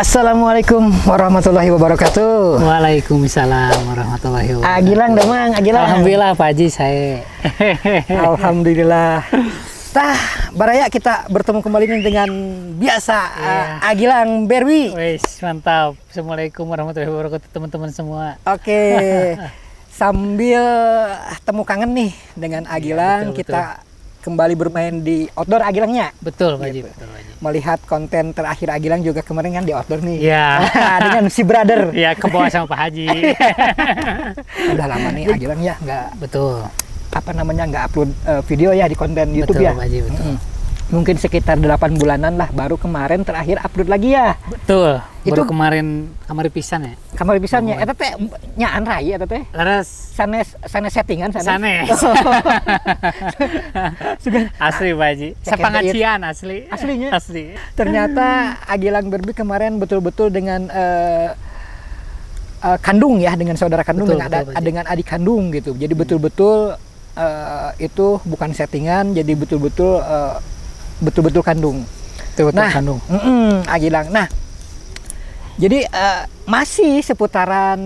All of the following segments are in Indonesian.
Assalamualaikum warahmatullahi wabarakatuh. Waalaikumsalam warahmatullahi wabarakatuh. Agilang Demang, Agilang. Alhamdulillah Pak Haji saya. Alhamdulillah. Tah, baraya kita bertemu kembali nih dengan biasa Agilang Berwi. Wes, mantap. Assalamualaikum warahmatullahi wabarakatuh teman-teman semua. Oke. Sambil temu kangen nih dengan Agilang, betul, kita kembali bermain di outdoor Agilangnya. Betul Pak Haji, Gitu. betul Pak Haji. Melihat konten terakhir Agilang juga kemarin kan di outdoor nih. Iya. Dengan si brother. Ya, ke bawah sama Pak Haji. Udah lama nih Agilang ya nggak Betul. nggak upload video ya di konten YouTube Betul ya. Pak Haji, betul. Mungkin sekitar 8 bulanan lah, baru kemarin terakhir upload lagi ya. Betul. Itu Baru kemarin pisan ya. kamar pisannya eta teh nyaan rai eta teh. Laras Sanes settingan sanes. Asli Pak Haji. Sepangacian asli. Aslinya. Asli. Ternyata Agilang Berbi kemarin betul-betul dengan kandung ya, dengan saudara kandung, Betul, dengan, betul, Pak Haji. dengan adik kandung gitu. Jadi betul-betul itu bukan settingan, jadi betul-betul kandung. Betul Nah, kandung. Agilang. Nah, jadi masih seputaran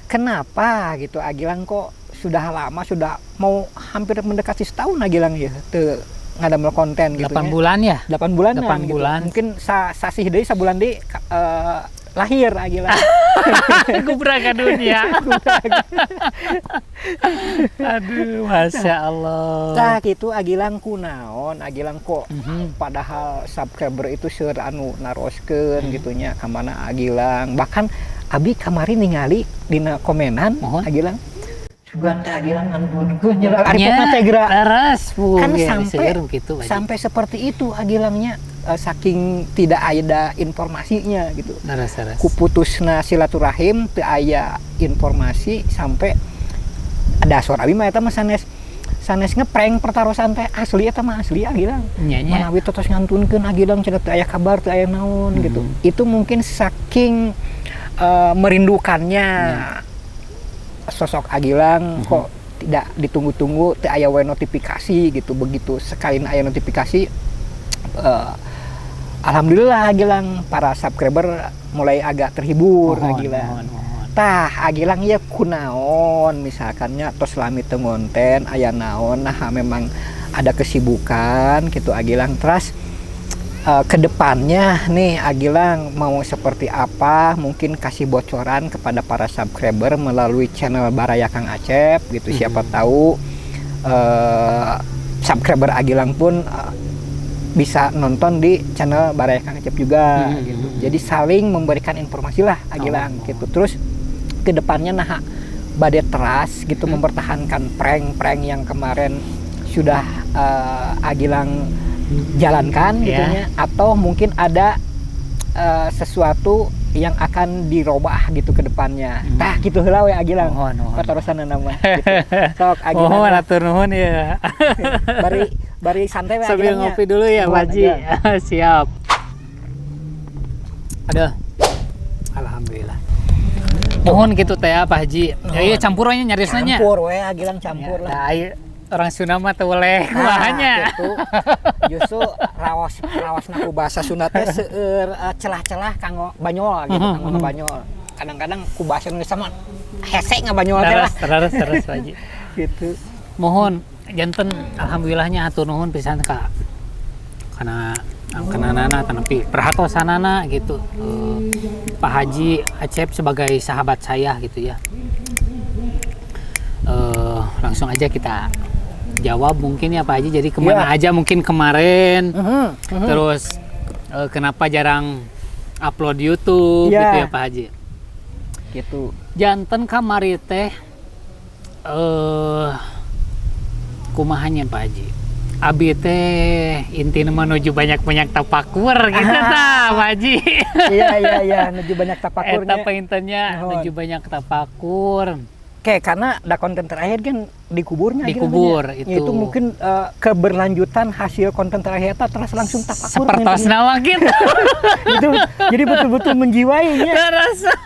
kenapa gitu Agilang kok sudah lama, sudah mau hampir mendekati setahun Agilang ya teu ngadamel konten gitu 8 bulan ya? 8 bulan 8 gitu. bulan. Mungkin sasih deui sabulan deui lahir Agilang. Gubrak ke dunia. Aduh, Masya Allah. Tah gitu Agilang kunaon, Agilang kok padahal subscriber itu seueur anu naroskeun gitunya ka mana Agilang. Bahkan abi kamari ningali dina komenan Mohon. Agilang sugan teh Agilang nganbunkeun nyerang ari potna teh geura. Laras, Bu. Kan Ya, sampai seueur gitu, Pak Haji. sampai seperti itu Agilangnya, saking tidak ada informasinya gitu. Laras. Kuputusna silaturahim teu aya informasi sampai ada suara abi mah eta mah sanes ngeprank pertarosan teh asli eta mah asli Agilang. Nya. Manawi totos ngantunkeun Agilang cenah teu aya kabar, teu aya naon gitu. Itu mungkin saking merindukannya sosok Agilang kok tidak ditunggu-tunggu, teu aya we notifikasi gitu. Begitu sekali aya notifikasi, alhamdulillah Agilang para subscriber mulai agak terhibur Agilang. Mohon. Tah Agilang ya kunaon misalkannya tos lami teu ngonten aya naon, nah memang ada kesibukan gitu Agilang. Terus kedepannya nih Agilang mau seperti apa, mungkin kasih bocoran kepada para subscriber melalui channel Baraya Kang Acep gitu. Siapa tahu subscriber Agilang pun bisa nonton di channel Baraya Kang Acep juga gitu. Jadi saling memberikan informasi lah Agilang gitu. Terus kedepannya nah bade teras gitu mempertahankan prank yang kemarin sudah Agilang jalankan gitunya, atau mungkin ada sesuatu yang akan dirubah gitu ke depannya. Tah gitu heula we Agilang. Mohon. Patarosana nama gitu. Sok Agilang. Mohon atur nuhun ya. Bari santai we Sambil Agilangnya. ngopi dulu ya, Pak Haji. Siap. Aduh. Alhamdulillah. Mohon gitu teh Pak Haji. Ya iya campurannya nyaris nanya. Campur we Agilang campur lah. Nah, orang Sunda mah teu boleh kumahanya. Gitu. Justru raosna ku bahasa Sunda teh seueur celah-celah kanggo banyol gitu, kanggo banyol. Kadang-kadang ku bahasa Indonesia mah hese ngabanyol teh lah. Terus Pak Haji. Gitu. Mohon janten alhamdulillahnya atur nuhun pisan ka kana nana tanapi perhatosanana gitu. Pak Haji Acep sebagai sahabat saya gitu ya. Langsung aja kita jawab mungkin ya Pak Haji. Jadi kemana aja mungkin kemarin, terus kenapa jarang upload YouTube gitu ya Pak Haji. Gitu. Janten kamari teh kumahanya Pak Haji. Abi teh intina menuju banyak tapakur gitu tah Pak Haji. Iya, menuju banyak tapakurnya. Eta paintennya menuju banyak tapakur. Kayak karena ada konten terakhir kan dikuburnya Dikubur itu. Itu mungkin keberlanjutan hasil konten terakhir itu terus langsung tapakur. Sepertos nama gitu. Itu jadi betul-betul menjiwainya. Rasa.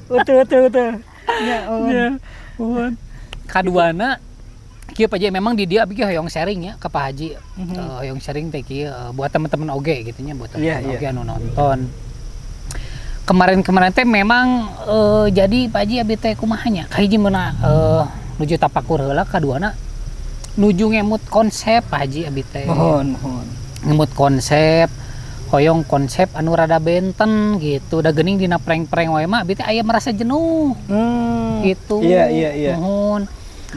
Betul. Ya, Kaduana kieu Pak Haji memang di dia abi hoyong sharing ya ke Pak Haji. Hoyong sharing teh kieu buat teman-teman oge gitu nya, buat teman-teman oge anu nonton. kemarin teh memang jadi Pak Haji abi teh kumahanya kahiji meuna nuju tapakur heula kaduana nuju ngemut konsep Pak Haji abi teh. Mohon. Ngemut konsep hoyong konsep anu rada benten gitu. Da geuning dina prank-prank wae mah abi teh aya merasa jenuh. Gitu. Iya. Mohon.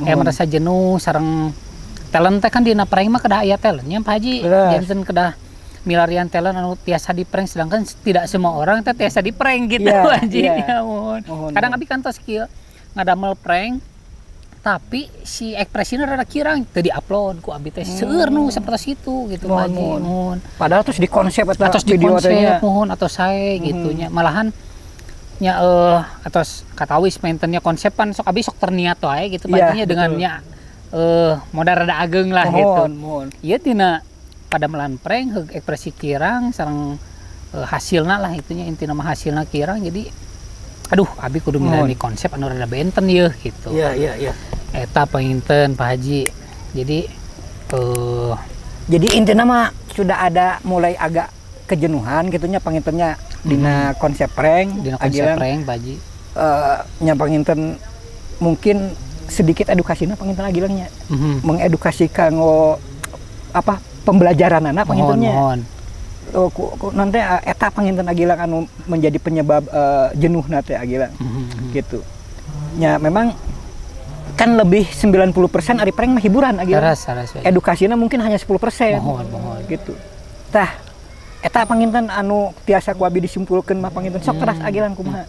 Aya merasa jenuh sareng talent teh kan dina prank mah kedah aya talentnya Pak Haji. Janten kedah milarian talent anu tiasa di prank, sedangkan tidak semua orang teh tiasa di prank gitu Pak Haji. Ya mohon. Kadang abi kan tos kieu ngadamel prank tapi si ekspresinya rada kirang teu di-upload ku abi teh seueur nu sapertos itu gitu Pak Haji. Mohon. Padahal terus di konsep atau Atos video teh mohon atau sae gitu nya. Malahan nya atos katawis maintennya konsepan sok abi sok terniat wae gitu Pak Haji dengan nya modal rada ageng lah gitu. Mohon. Ieu tina pada melan prank heug ekspresi kirang sareng hasilna lah itunya intina mah hasilna kirang jadi aduh abi kudu milani konsep anu rada benten yeuh gitu. Iya. Eta panginten Pak Haji. Jadi intinya mah sudah ada mulai agak kejenuhan gitunya pangintennya dina konsep prank. Dina konsep prank Pak Haji. Nya panginten mungkin sedikit edukasinya panginten agilangnya. Mengedukasi kanggo apa pembelajaran anak pangintennya. Mohon. Nanti eta panginten agilang anu menjadi penyebab jenuh nate agilang gitu. Ya memang kan lebih 90% ari prank mah hiburan agilang. Edukasinya mungkin hanya 10%. Mohon. Gitu. Tah eta panginten anu tiasa ku abi disimpulkeun mah panginten sok keras agilang kumaha.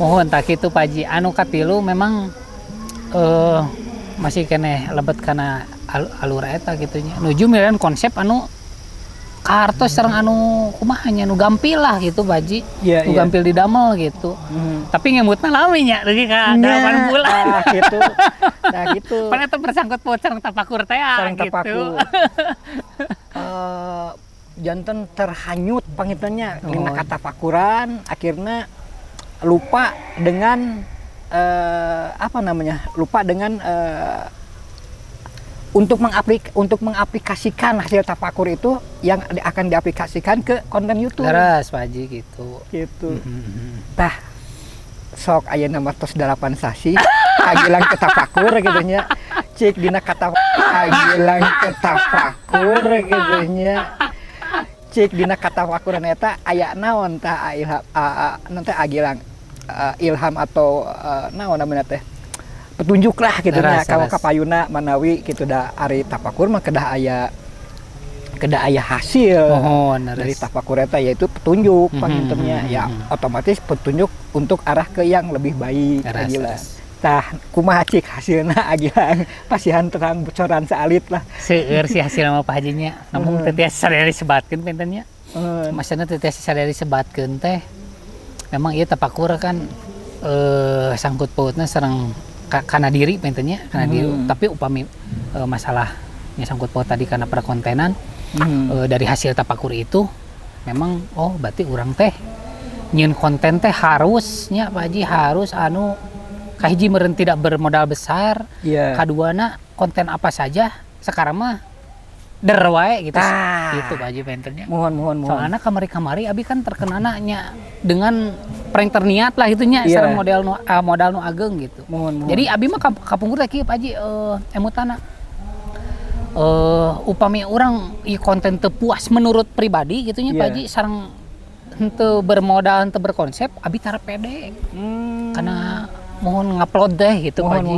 Mohon tak kitu Pak Haji. Anu katilu memang masih keneh lebet kana alur eta gitunya. Nuju milarian konsep anu kartos sareng anu kumaha nya nu gampil lah gitu Pak Haji. Nu gampil didamel gitu. Tapi ngemutna lami nya leuwih ka 8 bulan gitu. Nah gitu. Pan eta bersangkut paut sareng tapakur teh gitu. Janten terhanyut pangintennya dina katapakuran akhirnya lupa dengan lupa dengan untuk mengaplikasikan hasil tapakur itu yang akan diaplikasikan ke konten YouTube. Leres Pak Haji gitu. Tah sok aya nama tos 8 sasi agilang ke tapakur gitu nya. Cik dina kata agilang ke tapakur gitu nya. Cik dina katapakuran eta aya naon tah nanti agilang ilham atau naon namanya teh petunjuk lah gitu nya kalau kapayuna manawi gitu da ari tapakur mah kedah aya hasil dari tapakur eta yaitu petunjuk pangintennya ya otomatis petunjuk untuk arah ke yang lebih baik agilang. Tah kumaha cik hasilna agilang pasihan terang bocoran saalit lah. Seueur si hasil mah Pak Haji nya. Namun teu tiasa sadari sebatkeun pentennya. Maksudna teu tiasa sadari sebatkeun teh. Memang ieu tapakur kan sangkut pautna sareng kana diri pentennya, kana diri. Tapi upami masalahnya sangkut paut tadi karena perkontenan dari hasil tapakur itu memang berarti urang teh nyieun konten teh harusnya Pak Haji harus anu kahiji meureun tidak bermodal besar. Kaduana konten apa saja sekarang mah der wae gitu. Gitu Pak Haji pentennya. Mohon. Soalnya kamari-kamari abi kan terkenana nya dengan prank terniat lah itunya sareng modal nu ageng gitu. Jadi abi mah kapungkur teh kieu Pak Haji emutana. Upami urang ieu konten teu puas menurut pribadi gitunya Pak Haji sareng henteu bermodal henteu berkonsep abi tara pede. Karena mohon ngupload deh gitu Pak Haji.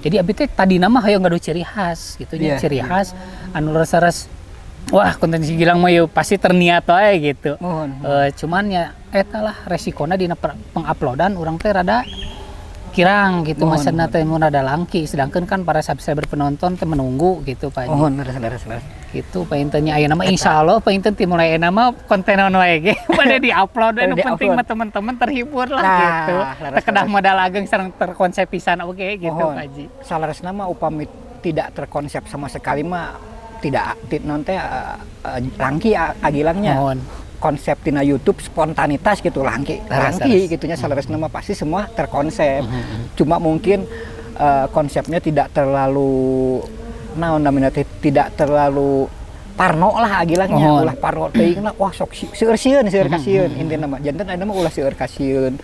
Jadi abi teh tadina mah hayang ngadu ciri khas gitu nya ciri khas anu rasa-ras wah konten si Gilang mah pasti terniat wae gitu. Cuman ya eta lah resikona dina penguploadan urang teh rada kirang gitu maksudna teh mun rada langki sedangkan kan para subscriber penonton teh menunggu gitu Pak Haji. Gitu paintenya aya nama insyaallah painten ti mulai nama konten anu wae ge pada di-upload anu penting mah teman-teman terhibur lah gitu. Kedah modal ageng sareng terkonsep pisan oge gitu Pak Haji. Salaresna mah upami tidak terkonsep sama sekali mah tidak non teh langki agilangnya. Konsep tina YouTube spontanitas gitu langki gitunya salaresna mah pasti semua terkonsep. Cuma mungkin konsepnya tidak terlalu tidak terlalu parno lah agilangnya ulah parno teuingna wah sok seueur sieun kasieun intina mah janten aya mah ulah seueur kasieun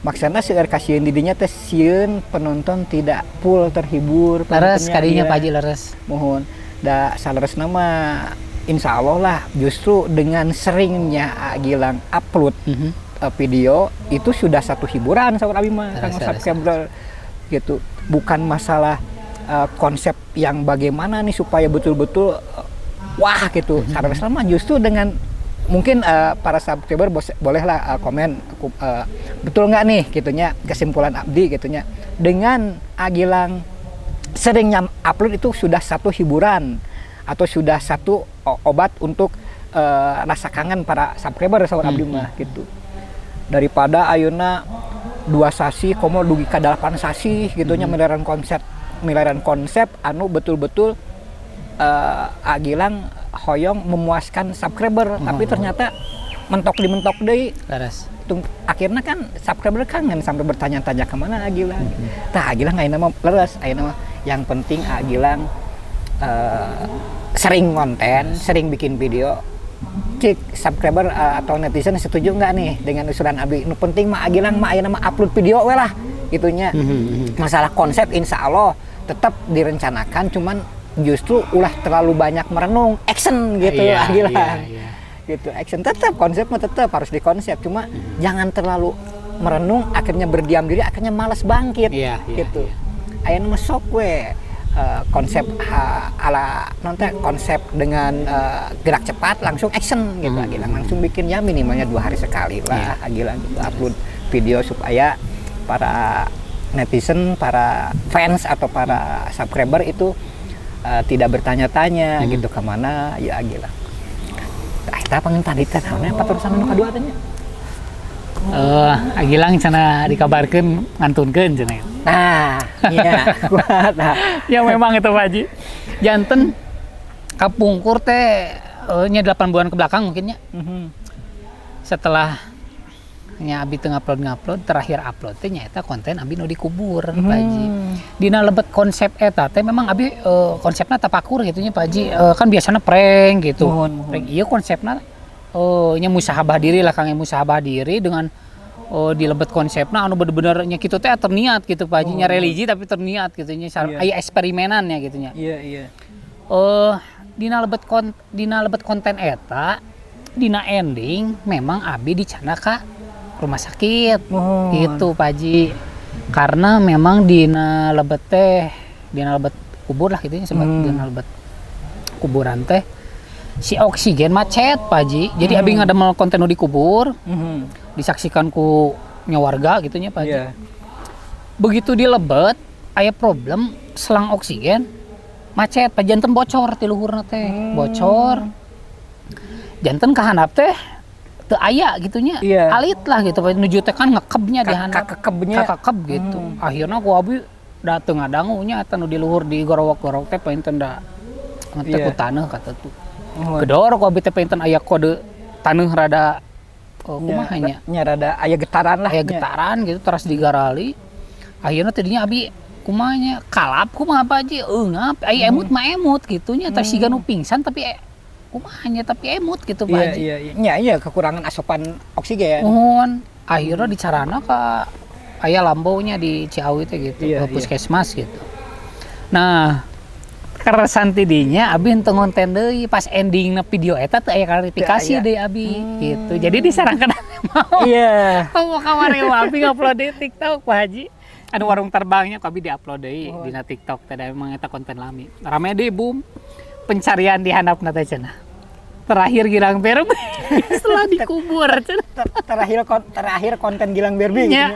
maksudna seueur kasieun di dinya teh sieun penonton tidak full terhibur leres kadinya Pak Haji leres mohon da saleresna mah insyaallah lah justru dengan seringnya Gilang upload video itu sudah satu hiburan sahabat abi mah kang subscriber gitu bukan masalah konsep yang bagaimana nih supaya betul-betul wah gitu saleresna mah justru dengan mungkin para subscriber bolehlah komen betul nggak nih gitunya kesimpulan abdi gitunya dengan Gilang seringnya upload itu sudah satu hiburan atau sudah satu obat untuk rasa kangen para subscriber sahabat abdi mah gitu daripada ayeuna 2 sasi komo dugi ka 8 sasi gitunya miliaran konsep anu betul-betul Gilang hoyong memuaskan subscriber tapi ternyata mentok deui leres akhirnya kan subscriber kangen sampai bertanya-tanya kemana Gilang tah Gilang ayeuna mah leres ayeuna mah yang penting Gilang sering konten sering bikin video cik subscriber atau netizen setuju nggak nih dengan usulan abdi nu penting mah Gilang mah ayeuna mah upload video we lah gitunya masalah konsep insya Allah tetap direncanakan cuman justru ulah terlalu banyak merenung action gitu Gilang gitu action tetap konsep mah tetap harus dikonsep cuma jangan terlalu merenung akhirnya berdiam diri akhirnya malas bangkit gitu ayeuna mah sok we konsep ala nanti konsep dengan gerak cepat langsung action gitu Gilang langsung bikinnya minimalnya 2 hari sekali lah Gilang gitu upload video supaya para netizen para fans atau para subscriber itu tidak bertanya-tanya gitu kemana ya Gilang kita pengen tadi tanya apa terusan anu kadua tanya Gilang cenah dikabarkeun ngantunkeun cenah. Nah, iya kuat. Ya memang itu Pak Haji. Janten kapungkur teh nya 8 bulan ke belakang mungkinnya. Setelah nya abi teu ngupload terakhir upload teh nyaeta konten abi nu dikubur Pak Haji. Dina lebet konsep eta teh memang abi konsepna tapakur gitu nya Pak Haji. Kan biasanya prank gitu. Prank ieu konsepna nya musahabah diri lah Kang musahabah diri dengan di lebet konsepna anu bener-bener nya kitu teh terniat gitu Pak Haji nya religi tapi terniat gitu nya aya eksperimenan ya gitu nya. Iya. Dina lebet konten eta dina ending memang abi dicana ka rumah sakit gitu Pak Haji. Karena memang dina lebet kubur lah gitu nya dina lebet kuburan teh si oksigen macet Pak Haji. Jadi abi ngademel konten nu dikubur. Disaksikan ku warga gitu nya Pak Haji. Begitu dilebet aya problem selang oksigen macet Pak janten bocor ti luhurna teh. Bocor. Janten kahandap teh teu aya gitu nya. Alit lah gitu Pak nuju teh kan ngekebnya di handap. Kakekeb gitu. Akhirna ku abi da teu ngadangu nya eta nu di luhur di gorowok-gorowok teh painten da ngetek ku taneuh kata tuh. Gedor ku abi teh painten aya kode taneuh rada kumaha nya rada aya getaran lah aya getaran gitu terus digarali akhirna tadinya abi kumaha nya kalap kumaha Pak Haji eungap aya emut mah emut gitu nya teh siga nu pingsan tapi kumaha nya tapi emut gitu Pak Haji iya kekurangan asupan oksigen akhirnya dicarana ka aya lambonya di Ciawi teh gitu puskesmas gitu nah keresan tidinya abi henteu ngonten deui pas endingna video eta teu aya klarifikasi deui abi gitu. Jadi disarankan mau. Iya. Mau kawareu abi ngupload di TikTok Pak Haji. Anu warung terbangnya ku abi di-upload deui dina TikTok teh memang eta konten lami. Rame deui boom. Pencarian di handapna teh cenah. Terakhir Gilang Berbi setelah dikubur cenah. Terakhir konten Gilang Berbi gitu.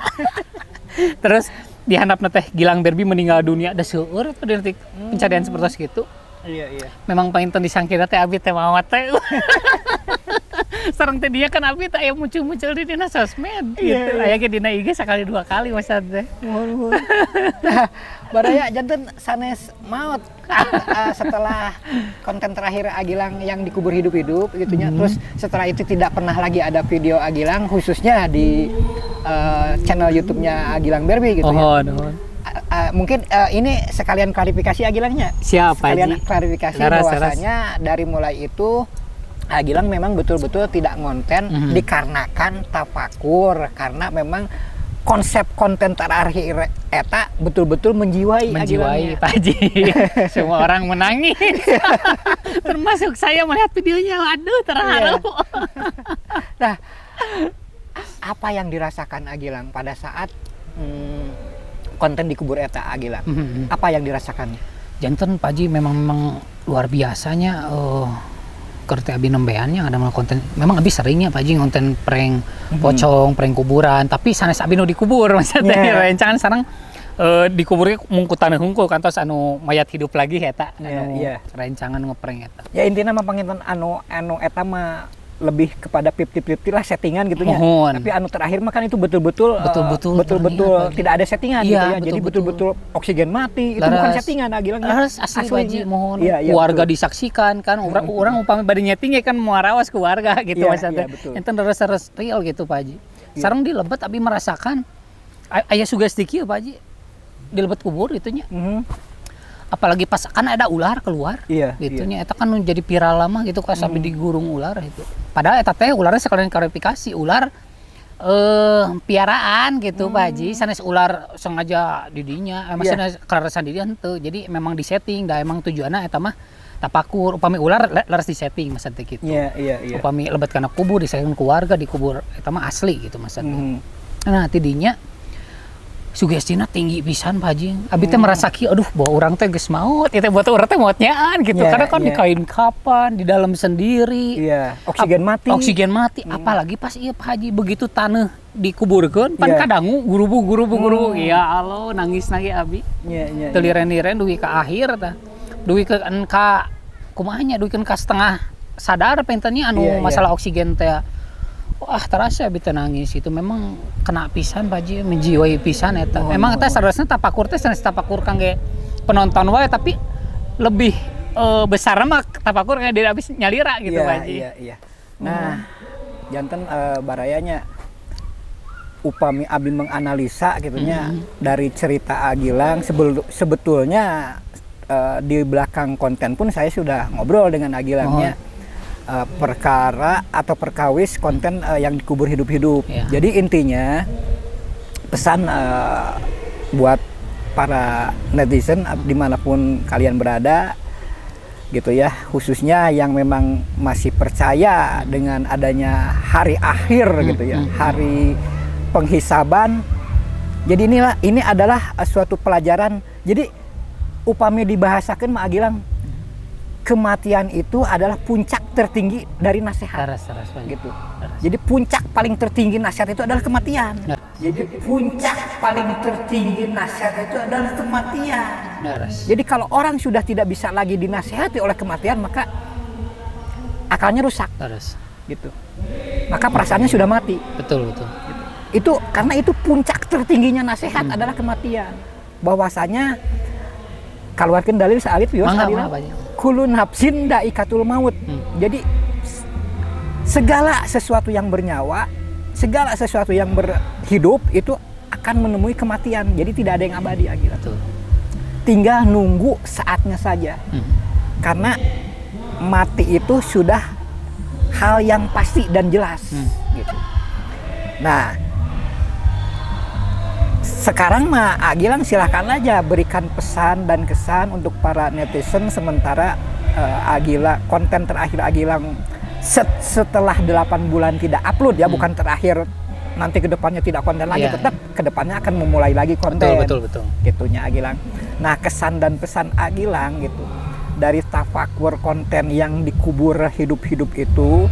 Terus di handapna teh Gilang Berbi meninggal dunia da seueur teh detik pencarian seperti itu. Iya. Memang painten disangkira teh abi teh mawat teh. Sareng teh dia kan abi teh aya muncul-muncul di dina sosmed gitu. Aya ge dina IG sekali 2 kali masa teh. Nah, baraya janten sanes maot setelah konten terakhir Gilang yang dikubur hidup-hidup gitu nya. Terus setelah itu tidak pernah lagi ada video Gilang khususnya di channel YouTube-nya Gilang Berbi gitu ya. mungkin ini sekalian klarifikasi Agilangnya. Siapa Sekalian Ji? klarifikasi Laras, bahwasanya dari mulai itu Agilang memang betul-betul tidak ngonten dikarenakan tafakur, karena memang konsep konten terakhir eta betul-betul menjiwai Agilangnya. Pak Haji. Semua orang menangis. Termasuk saya melihat videonya. Aduh, terharu. Nah, apa yang dirasakan Agilang pada saat konten di kubur eta Agilang? Apa yang dirasakan? Janten Pak Haji memang luar biasanya. Kerti abi nembeannya ada konten. Memang abi seringnya Pak Haji konten prank pocong, prank kuburan. Tapi sanes abi nu dikubur maksudnya. Rencangan sekarang dikuburnya mungkutan hungkul kantos anu mayat hidup lagi eta. Rencangan ngeprank eta. Ya intinya mah panginten anu eta mah lebih kepada 50-50 lah settingan gitu ya. Tapi anu terakhir mah kan itu betul-betul tidak ada settingan gitu ya. Jadi betul-betul oksigen mati, itu bukan settingan Agilang. Asli Baji, mohon. betul. Keluarga disaksikan kan, orang upami bade nyeting ya kan muarawas keluarga gitu maksudnya. Enten res real gitu Pak Haji. Sareng di Lebet abi merasakan aya sugesti kieu Pak Haji. Di Lebet kubur itunya. Apalagi pas kan ada ular keluar gitunya eta kan jadi viral lama gitu kan sampai digurung ular itu. Padahal eta teh ularnya sekalian klarifikasi ular piaraan gitu Pak Haji, sanes ular sengaja didinya maksudnya kararesan di dieu henteu. Jadi memang disetting da emang tujuanna eta mah tapakur upami ular laras disetting maksudnya gitu. Upami lebet kana kubur disetting keluarga dikubur eta mah asli gitu maksudnya. Nah tidinya sugestina tinggi pisan Pak Haji. Abi teh merasa kieu aduh bahwa orang teh geus maot, itu buat urang teh maotnyaan gitu. Karena kan di kain kapan, di dalam sendiri. Oksigen mati. Apalagi pas ieu Pak Haji begitu taneuh dikuburkeun pan kadangu gurubu. Ya Allah nangis abi. Teu liren-liren dugi ka akhir tah. Dugi ka kumahanya dugi ka setengah sadar pentennya anu masalah oksigen teh. Wah terasa abi teh nangis itu memang kena pisan Pak Haji, menjiwai pisan eta. Emang eta sadarasna tapakur teh sanes tapakur kangge penonton wae tapi lebih besar mah tapakur kayak dia habis nyalira gitu Pak Haji. Nah, janten barayanya upami abi menganalisa gitunya dari cerita Agilang sebetulnya di belakang konten pun saya sudah ngobrol dengan Agilangnya. Perkara atau perkawis konten yang dikubur hidup-hidup. Jadi intinya pesan buat para netizen dimanapun kalian berada gitu ya, khususnya yang memang masih percaya dengan adanya hari akhir gitu ya, hari penghisaban. Jadi ini adalah suatu pelajaran. Jadi upami dibahasakan mah Agilang, kematian itu adalah puncak tertinggi dari nasihat. Gitu. Jadi puncak paling tertinggi nasihat itu adalah kematian. Jadi puncak paling tertinggi nasihat itu adalah kematian. Jadi kalau orang sudah tidak bisa lagi dinasihati oleh kematian, maka akalnya rusak. Gitu. Maka perasaannya sudah mati. Betul. Gitu. Itu karena itu puncak tertingginya nasihat adalah kematian. Bahwasanya keluarkan dalil sa'alif yos kullu nafsin daikatul maut. Jadi segala sesuatu yang bernyawa, segala sesuatu yang berhidup itu akan menemui kematian. Jadi tidak ada yang abadi Agilang. Tinggal nunggu saatnya saja. Karena mati itu sudah hal yang pasti dan jelas. Gitu. Nah, sekarang mah Agilang silahkan aja berikan pesan dan kesan untuk para netizen sementara Agilang konten terakhir Agilang setelah 8 bulan tidak upload ya, bukan terakhir nanti kedepannya tidak konten lagi, tetap kedepannya akan memulai lagi konten. Betul. Gitunya Agilang. Nah kesan dan pesan Agilang gitu dari tafakur konten yang dikubur hidup-hidup itu,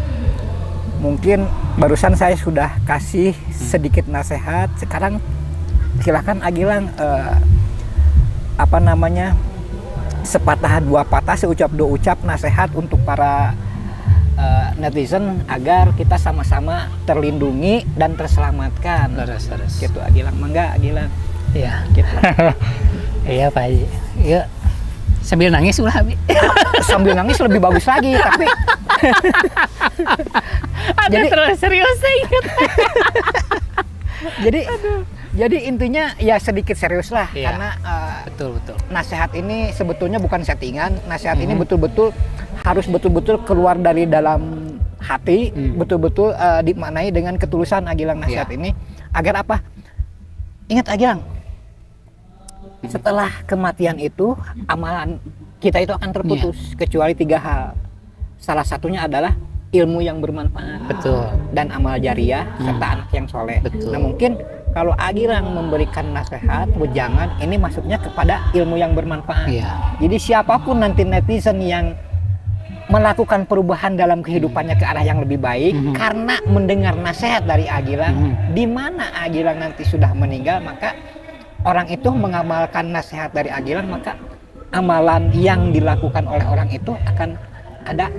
mungkin barusan saya sudah kasih sedikit nasihat. Sekarang silakan Agilang sepatah dua patah seucap dua ucap nasihat untuk para netizen agar kita sama-sama terlindungi dan terselamatkan. Gitu Agilang, mangga Agilang. Iya. Gitu. Iya Pak Haji. Iya. Sambil nangis ulah Abi. Sambil nangis lebih bagus lagi tapi. Jadi terlalu serius sih. Jadi intinya ya sedikit serius lah, Iya. karena Betul. nasihat ini sebetulnya bukan settingan. Nasihat ini betul-betul harus betul-betul keluar dari dalam hati, betul-betul dimaknai dengan ketulusan Agilang nasihat ini. Agar apa? Ingat Agilang, setelah kematian itu amalan kita itu akan terputus kecuali 3 hal. Salah satunya adalah ilmu yang bermanfaat, Betul. dan amal jariah serta anak yang soleh. Betul. Nah mungkin kalau Agilang memberikan nasihat, wejangan, ini masuknya kepada ilmu yang bermanfaat. Iya. Jadi siapapun nanti netizen yang melakukan perubahan dalam kehidupannya ke arah yang lebih baik karena mendengar nasihat dari Agilang, di mana Agilang nanti sudah meninggal, maka orang itu mengamalkan nasihat dari Agilang, maka amalan yang dilakukan oleh orang itu akan ada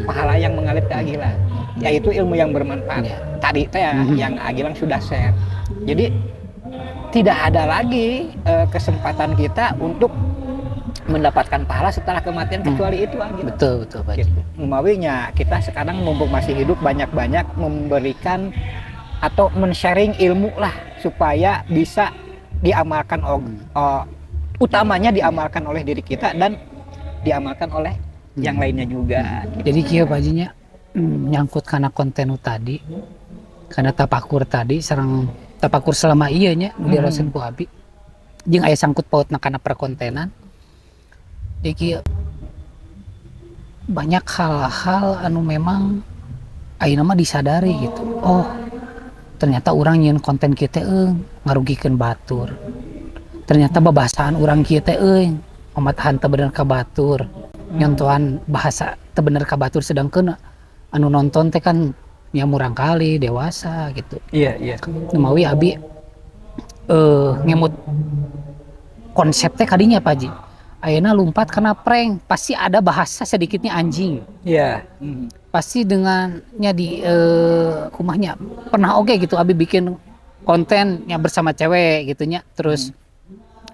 pahala yang mengalir ke Agilang, yaitu ilmu yang bermanfaat. Tadi teh yang Agilang sudah share. Jadi tidak ada lagi kesempatan kita untuk mendapatkan pahala setelah kematian kecuali itu Agilang. Betul Pak Haji. Gitu. Umawinya kita sekarang mumpung masih hidup banyak-banyak memberikan atau men-sharing ilmu lah supaya bisa diamalkan utamanya diamalkan oleh diri kita dan diamalkan oleh yang lainnya juga. Jadi kieu Pak Haji nya nyangkut karena konten tadi, karena tapakur tadi sareng tapakur selama ieu nya diraoseun ku abi. Jeung aya sangkut pautna kana perkontenan. Jadi banyak hal-hal anu memang ayeuna mah disadari gitu. Oh, ternyata orang nyieun konten kieu teh ngarugikeun batur. Ternyata babasaan urang kieu teh mamatahan teu bener ka batur. Nyontohan bahasa teu bener ka batur, sedangkeun anu nonton teh kan nya murang kali dewasa gitu. Iya. Mawi abi ngemut konsep teh kadinya Pak Haji. Ayeuna lumpat karena prank, pasti ada bahasa sedikitnya anjing. Iya. Pasti dengannya di kumahnya pernah oke gitu abi bikin kontennya bersama cewek gitunya, terus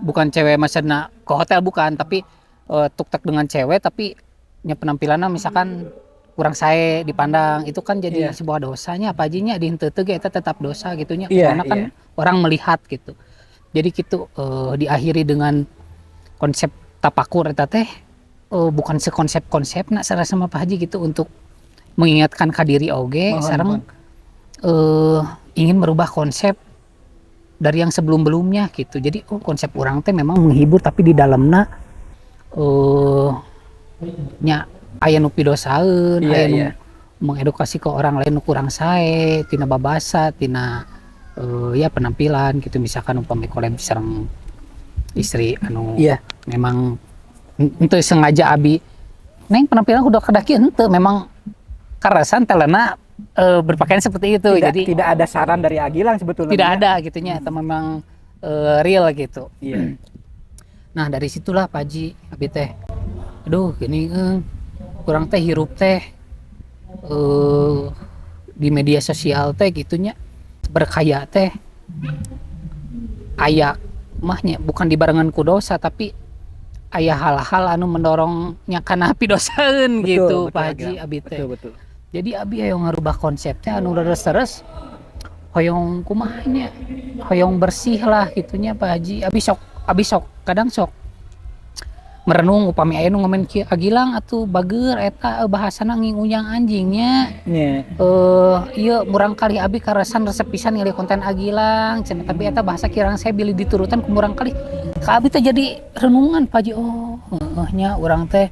bukan cewek maksudnya ke hotel bukan, tapi tuk-tuk dengan cewek tapi nya penampilannya misalkan kurang sae dipandang, itu kan jadi sebuah dosanya Pak Haji nya di henteu teu ge eta tetap dosa gitunya, karena kan orang melihat gitu. Jadi gitu diakhiri dengan konsep tapakur eta teh bukan sekonsep-konsepna sareng sama Pak Haji gitu, untuk mengingatkan ka diri oge sareng ingin merubah konsep dari yang sebelum-belumnya gitu. Jadi konsep urang teh memang menghibur tapi di dalamna nya aya nu pidosaeun, aya nu mengedukasi ke orang lain nu kurang sae tina babasa, tina ya penampilan gitu, misalkan umpami kolab sareng istri anu memang henteu sengaja abi neng penampilan udah kedaki, henteu memang karasan telena berpakaian seperti itu. Jadi tidak ada saran dari Agilang sebetulnya. Tidak ada gitunya, itu memang real gitu. Iya. Nah dari situlah Pak Haji abi teh, aduh gini kurang teh hirup teh di media sosial teh gitunya berkaya teh aya mahnya bukan dibarengan ku dosa, tapi aya hal-hal anu mendorongnya kana pidosaeun gitu Pak Haji abi teh. Betul. Jadi abi hayang ngarubah konsep teh anu leres-leres, hoyong kumahnya, hoyong bersih lah gitunya Pak Haji. Abi sok kadang sok merenung upami aya nu ngomen kieu Agilang atuh bageur eta bahasana ngingunyang anjingnya. Ieu murang kali abi karasan resep pisan ngali konten Agilang cenah, tapi eta bahasa kirang saya bilih diturutan ku murang kali. Ka abi teh jadi renungan Pak Haji, nya urang teh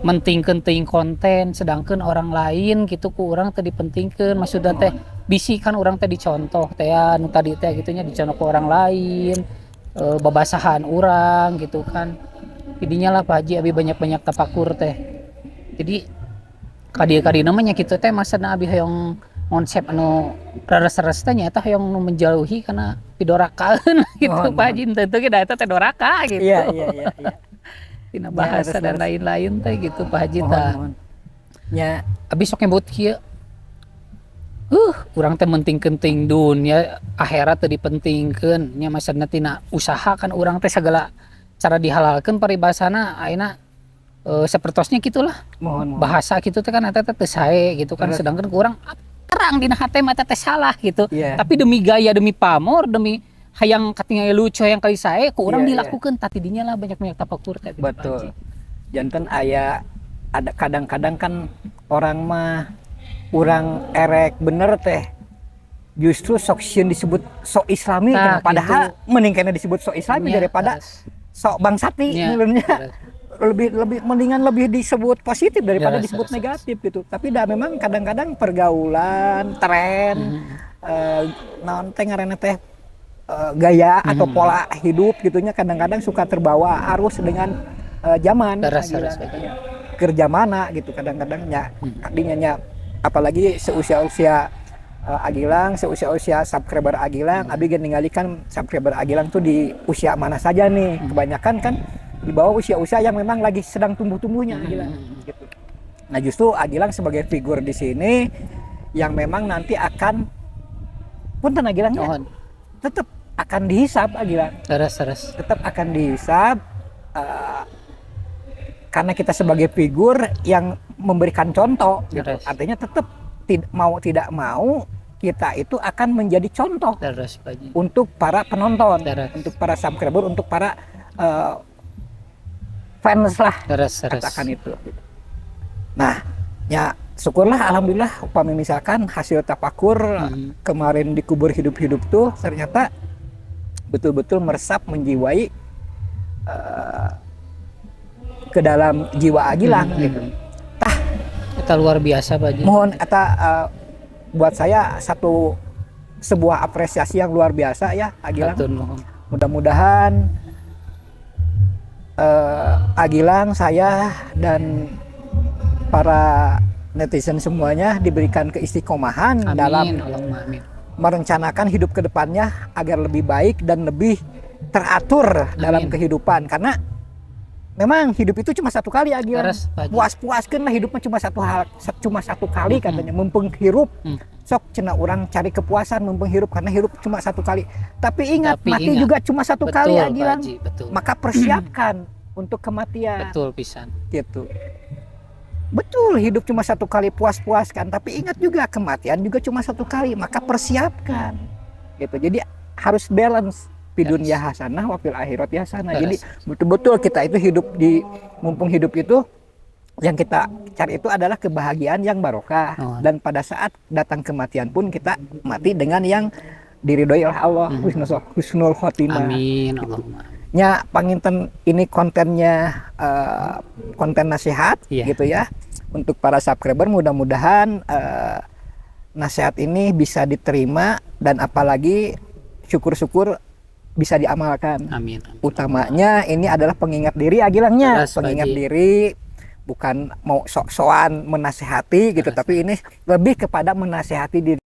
mentingkeun teuing konten, sedangkeun orang lain gitu ku urang teh dipentingkeun, maksudna teh bisi kan urang teh dicontoh teh anu tadi teh gitunya dicontoh ku orang lain, babasahan urang gitu kan. Jadinya lah Pak Haji abi banyak-banyak tapakur teh. Jadi kadieu-kadieu namanya kitu teh maksudna abi hoyong konsep anu rares-rares teh nya eta hoyong nu menjauhi kana pidorakaeun gitu Pak Haji, teu ge da eta teh doraka gitu. Iya. Tina bahasa dan lain-lain teh gitu Pak Haji tah. Ya, abi sok nyebut kieu. Urang teh mentingkeun teuing dunya, akhirat teh dipentingkeun, nya maksudna tina usaha kan urang teh sagala cara dihalalkeun paribasana ayeuna sapertosnya gitulah. Bahasa kitu teh kan eta teh teu sae gitu kan, sedangkan urang terang dina hate mah teh salah gitu. Tapi demi gaya, demi pamor, demi hayang katingali lucu yang kali saya ke orang Iya, iya. dilakukan tadi dinya lah banyak tafakur tadi. Betul. Janten aya ada kadang-kadang kan orang mah kurang erek bener teh. Justru sok sieun disebut sok islami Nah, padahal mending kena disebut sok islami Nya, daripada terus. sok bangsati Nya, sebenarnya. terus. Lebih mendingan lebih disebut positif daripada Terus, disebut terus. negatif gitu. Tapi dah memang kadang-kadang pergaulan, tren, naon teh ngaranna teh gaya atau pola hidup gitunya kadang-kadang suka terbawa arus dengan zaman Terus, gila, terus, katanya. Kerja mana gitu kadang-kadang nya artinya nya apalagi seusia-usia Agilang, seusia-usia subscriber Agilang, abi geus ninggalikan subscriber Agilang tuh di usia mana saja nih. Kebanyakan kan di bawah usia-usia yang memang lagi sedang tumbuh-tumbuhnya Agilang gitu. Nah, justru Agilang sebagai figur di sini yang memang nanti akan punten Agilangnya Mohon. tetap akan dihisap Agilang. Terus. Tetap akan dihisap karena kita sebagai figur yang memberikan contoh gitu. Terus. Artinya tetap mau tidak mau kita itu akan menjadi contoh Terus Pak Haji. untuk para penonton, Terus. untuk para subscriber, untuk para fans lah Terus. katakan itu. Nah, ya syukurlah alhamdulillah upami misalkan hasil tafakur kemarin dikubur hidup-hidup tuh ternyata betul-betul meresap menjiwai ke dalam jiwa Agilang gitu. Tah, Kita luar biasa Pak Haji. mohon eta buat saya sebuah apresiasi yang luar biasa ya Agilang. Hatur nuhun. Mudah-mudahan Agilang, saya dan para netizen semuanya diberikan keistiqomahan Amin. dalam Allahumma amin. merencanakan hidup ke depannya agar lebih baik dan lebih teratur dalam kehidupan karena memang hidup itu cuma satu kali Agilang. Terus, Pak Haji. Puas-puaskeun lah hidupnya cuma satu kali katanya mumpung hirup. Sok cenah orang cari kepuasan mumpung hirup karena hirup cuma satu kali. Tapi ingat mati juga cuma satu Betul, kali Pak Agilang. Haji, betul. Maka persiapkan untuk kematian Betul pisan. gitu. Betul, hidup cuma satu kali, puas-puaskan, tapi ingat juga kematian juga cuma satu kali, maka persiapkan. Gitu. Jadi harus balance fi dunya hasanah wa fil akhirati hasanah. Jadi betul-betul kita itu hidup di mumpung hidup itu yang kita cari itu adalah kebahagiaan yang barokah dan pada saat datang kematian pun kita mati dengan yang diridhoi oleh Allah, husnul khotimah. Amin. Allahumma. Nya panginten ini kontennya konten nasihat gitu ya untuk para subscriber, mudah-mudahan nasihat ini bisa diterima dan apalagi syukur-syukur bisa diamalkan. Amin. Utamanya ini adalah pengingat diri Agilangnya, pengingat diri, bukan mau sok-sokan menasehati gitu, tapi ini lebih kepada menasehati diri